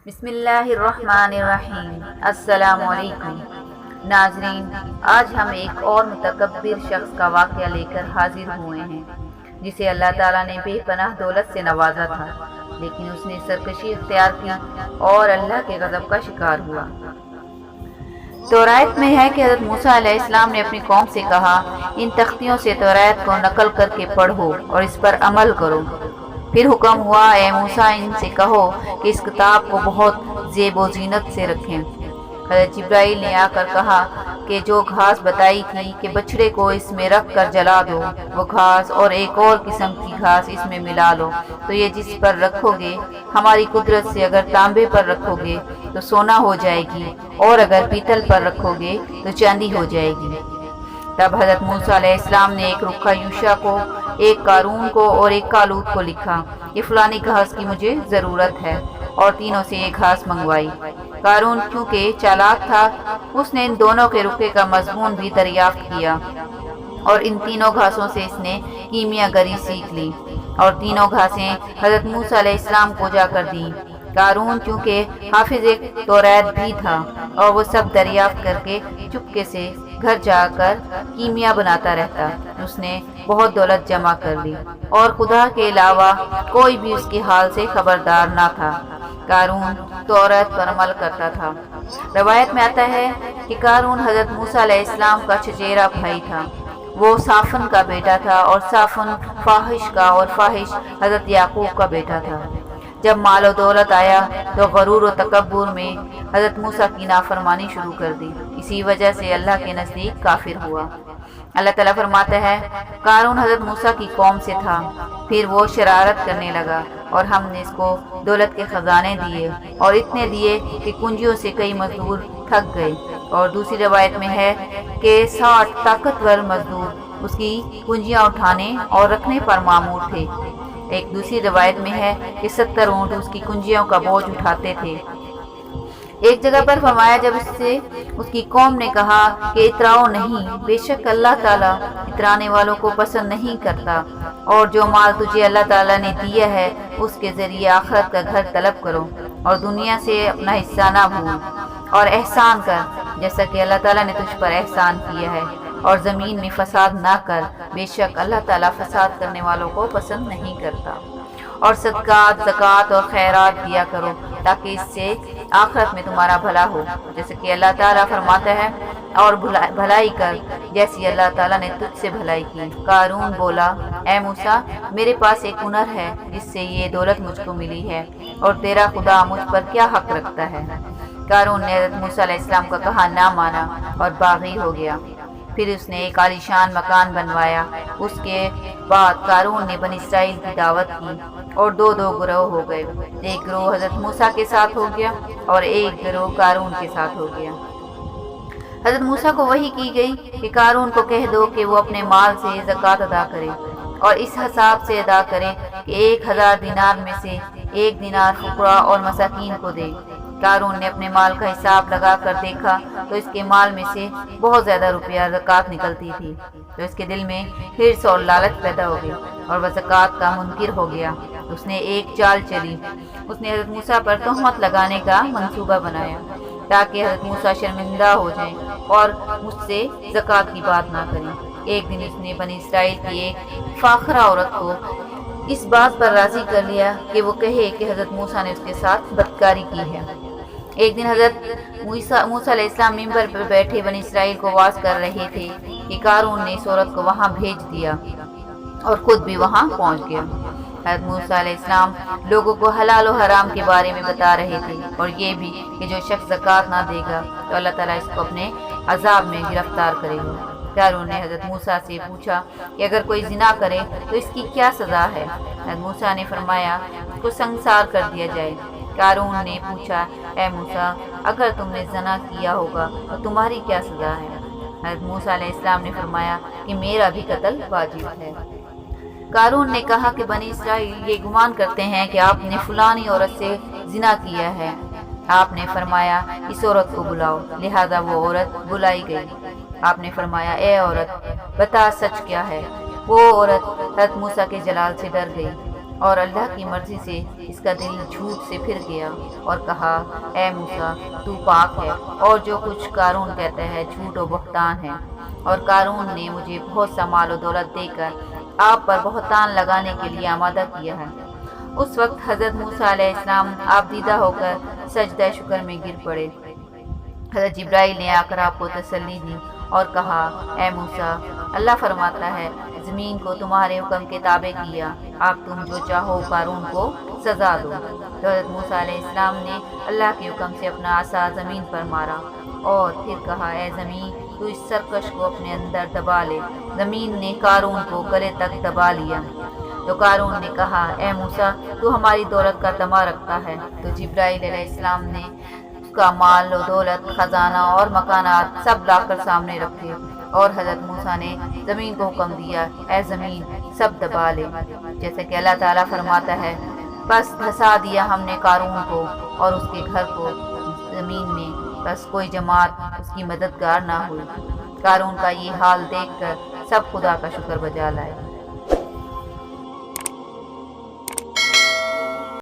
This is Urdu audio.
بسم اللہ الرحمن الرحیم۔ السلام علیکم ناظرین، آج ہم ایک اور متکبر شخص کا واقعہ لے کر حاضر ہوئے ہیں جسے اللہ تعالیٰ نے بے پناہ دولت سے نوازا تھا، لیکن اس نے سرکشی اختیار کی اور اللہ کے غضب کا شکار ہوا۔ توریت میں ہے کہ حضرت موسیٰ علیہ السلام نے اپنی قوم سے کہا، ان تختیوں سے توریت کو نقل کر کے پڑھو اور اس پر عمل کرو۔ پھر حکم ہوا، اے موسیٰ، ان سے کہو کہ اس کتاب کو بہت زیب و زینت سے رکھیں۔ حضرت جبرائیل نے آ کر کہا کہ جو گھاس بتائی تھی کہ بچڑے کو اس میں رکھ کر جلا دو، وہ گھاس اور ایک اور قسم کی گھاس اس میں ملا لو، تو یہ جس پر رکھو گے ہماری قدرت سے اگر تانبے پر رکھو گے تو سونا ہو جائے گی، اور اگر پیتل پر رکھو گے تو چاندی ہو جائے گی۔ تب حضرت موسیٰ علیہ السلام نے ایک رکھا یوشع کو، ایک قارون کو اور ایک کالوت کو لکھا کہ فلانی گھاس کی مجھے ضرورت ہے، اور تینوں سے یہ گھاس منگوائی۔ قارون کیونکہ چالاک تھا، اس نے ان دونوں کے رکے کا مضمون بھی دریافت کیا، اور ان تینوں گھاسوں سے اس نے کیمیا گری سیکھ لی، اور تینوں گھاسیں حضرت موسیٰ علیہ السلام کو جا کر دیں۔ قارون چونکہ حافظ توریت بھی تھا، اور وہ سب دریافت کر کے چپکے سے گھر جا کر کیمیا بناتا رہتا۔ اس نے بہت دولت جمع کر لی، اور خدا کے علاوہ کوئی بھی اس کے حال سے خبردار نہ تھا۔ قارون توریت پر عمل کرتا تھا۔ روایت میں آتا ہے کہ قارون حضرت موسیٰ علیہ السلام کا چچیرا بھائی تھا۔ وہ صافن کا بیٹا تھا، اور صافن فاحش کا، اور فاحش حضرت یعقوب کا بیٹا تھا۔ جب مال و دولت آیا تو غرور و تکبر میں حضرت موسیٰ کی نافرمانی شروع کر دی، اسی وجہ سے اللہ کے نزدیک کافر ہوا۔ اللہ تعالیٰ فرماتا ہے، قارون حضرت موسیٰ کی قوم سے تھا، پھر وہ شرارت کرنے لگا، اور ہم نے اس کو دولت کے خزانے دیے، اور اتنے دیے کہ کنجیوں سے کئی مزدور تھک گئے۔ اور دوسری روایت میں ہے کہ 60 طاقتور مزدور اس کی کنجیاں اٹھانے اور رکھنے پر مامور تھے۔ ایک دوسری روایت میں ہے کہ 70 اونٹ اس کی کنجیوں کا بوجھ اٹھاتے تھے۔ ایک جگہ پر فرمایا، جب اس سے اس کی قوم نے کہا کہ اتراؤ نہیں، بے شک اللہ تعالیٰ اترانے والوں کو پسند نہیں کرتا، اور جو مال تجھے اللہ تعالیٰ نے دیا ہے اس کے ذریعے آخرت کا گھر طلب کرو، اور دنیا سے اپنا حصہ نہ بھول، اور احسان کر جیسا کہ اللہ تعالیٰ نے تجھ پر احسان کیا ہے، اور زمین میں فساد نہ کر، بے شک اللہ تعالیٰ فساد کرنے والوں کو پسند نہیں کرتا، اور صدقات، زکوٰۃ اور خیرات دیا کرو تاکہ اس سے آخرت میں تمہارا بھلا ہو، جیسے کہ اللہ تعالیٰ فرماتا ہے، اور بھلائی کر جیسی اللہ تعالیٰ نے تجھ سے بھلائی کی۔ قارون بولا، اے موسیٰ، میرے پاس ایک ہنر ہے جس سے یہ دولت مجھ کو ملی ہے، اور تیرا خدا مجھ پر کیا حق رکھتا ہے؟ قارون نے حضرت موسیٰ علیہ السلام کا کہا نہ مانا اور باغی ہو گیا۔ پھر اس نے ایک عالیشان مکان بنوایا۔ اس کے بعد قارون نے بنی اسرائیل کی دعوت کی، اور دو گروہ ہو گئے، ایک گروہ حضرت موسیٰ کے ساتھ ہو گیا، اور ایک گروہ قارون کے ساتھ ہو گیا۔ حضرت موسیٰ کو وحی کی گئی کہ قارون کو کہہ دو کہ وہ اپنے مال سے زکوٰۃ ادا کرے، اور اس حساب سے ادا کرے کہ 1000 دینار میں سے 1 دینار فقراء اور مساکین کو دے۔ قارون نے اپنے مال کا حساب لگا کر دیکھا تو اس کے مال میں سے بہت زیادہ روپیہ زکوٰۃ نکلتی تھی، تو اس کے دل میں حرص اور لالچ پیدا ہو گئی، اور وہ زکوٰۃ کا منکر ہو گیا۔ اس نے ایک چال چلی، اس نے حضرت موسیٰ پر تہمت لگانے کا منصوبہ بنایا تاکہ حضرت موسیٰ شرمندہ ہو جائیں اور مجھ سے زکوٰۃ کی بات نہ کریں۔ ایک دن اس نے بنی اسرائیل کی ایک فاخرہ عورت کو اس بات پر راضی کر لیا کہ وہ کہے کہ حضرت موسیٰ نے اس کے ساتھ بدکاری کی ہے۔ ایک دن حضرت موسیٰ علیہ السلام ممبر پر بیٹھے بنی اسرائیل کو واعظ کر رہے تھے کہ قارون نے اس عورت کو وہاں بھیج دیا اور خود بھی وہاں پہنچ گیا۔ حضرت موسیٰ علیہ السلام لوگوں کو حلال و حرام کے بارے میں بتا رہے تھے، اور یہ بھی کہ جو شخص زکوٰۃ نہ دے گا تو اللہ تعالیٰ اس کو اپنے عذاب میں گرفتار کرے گا۔ قارون نے حضرت موسیٰ سے پوچھا کہ اگر کوئی زنا کرے تو اس کی کیا سزا ہے؟ حضرت موسیٰ نے فرمایا، اس کو سنگسار کر دیا جائے۔ قارون نے پوچھا، اے موسیٰ، اگر تم نے زنا کیا ہوگا تو تمہاری کیا سزا ہے؟ حضرت موسیٰ علیہ السلام نے فرمایا کہ میرا بھی قتل واجب ہے۔ قارون نے کہا کہ بنی اسرائیل یہ گمان کرتے ہیں کہ آپ نے فلانی عورت سے زنا کیا ہے۔ آپ نے فرمایا اس عورت کو بلاؤ، لہذا وہ عورت بلائی گئی۔ آپ نے فرمایا، اے عورت، بتا سچ کیا ہے؟ وہ عورت حضرت موسیٰ کے جلال سے ڈر گئی اور اللہ کی مرضی سے اس کا دل جھوٹ سے پھر گیا اور کہا اے موسیٰ تو پاک ہے، اور جو کچھ قارون کہتا ہے جھوٹ و بہتان ہے، اور قارون نے مجھے بہت سا مال و دولت دے کر آپ پر بہتان لگانے کے لیے آمادہ کیا ہے۔ اس وقت حضرت موسیٰ علیہ السلام آپ دیدہ ہو کر سجدہ شکر میں گر پڑے۔ حضرت جبرائیل نے آ کر آپ کو تسلی دی اور کہا اے موسیٰ، اللہ فرماتا ہے زمین کو تمہارے حکم کے تابع کیا، اب تم جو چاہو قارون کو سزا دو۔ تو حضرت موسیٰ علیہ السلام نے اللہ کے حکم سے اپنا عصا زمین پر مارا اور پھر کہا اے زمین تو اس سرکش کو اپنے اندر دبا لے۔ زمین نے قارون کو گلے تک دبا لیا۔ تو قارون نے کہا اے موسیٰ تو ہماری دولت کا طمع رکھتا ہے۔ تو جبرائیل علیہ السلام نے اس کا مال و دولت، خزانہ اور مکانات سب لا کر سامنے رکھے، اور حضرت موسیٰ نے زمین کو حکم دیا اے زمین سب دبا لے، جیسے کہ اللہ تعالیٰ فرماتا ہے بس دھسا دیا ہم نے قارون کو اور اس کے گھر کو زمین میں، بس کوئی جماعت اس کی مددگار نہ ہوئی۔ قارون کا یہ حال دیکھ کر سب خدا کا شکر بجا لائے۔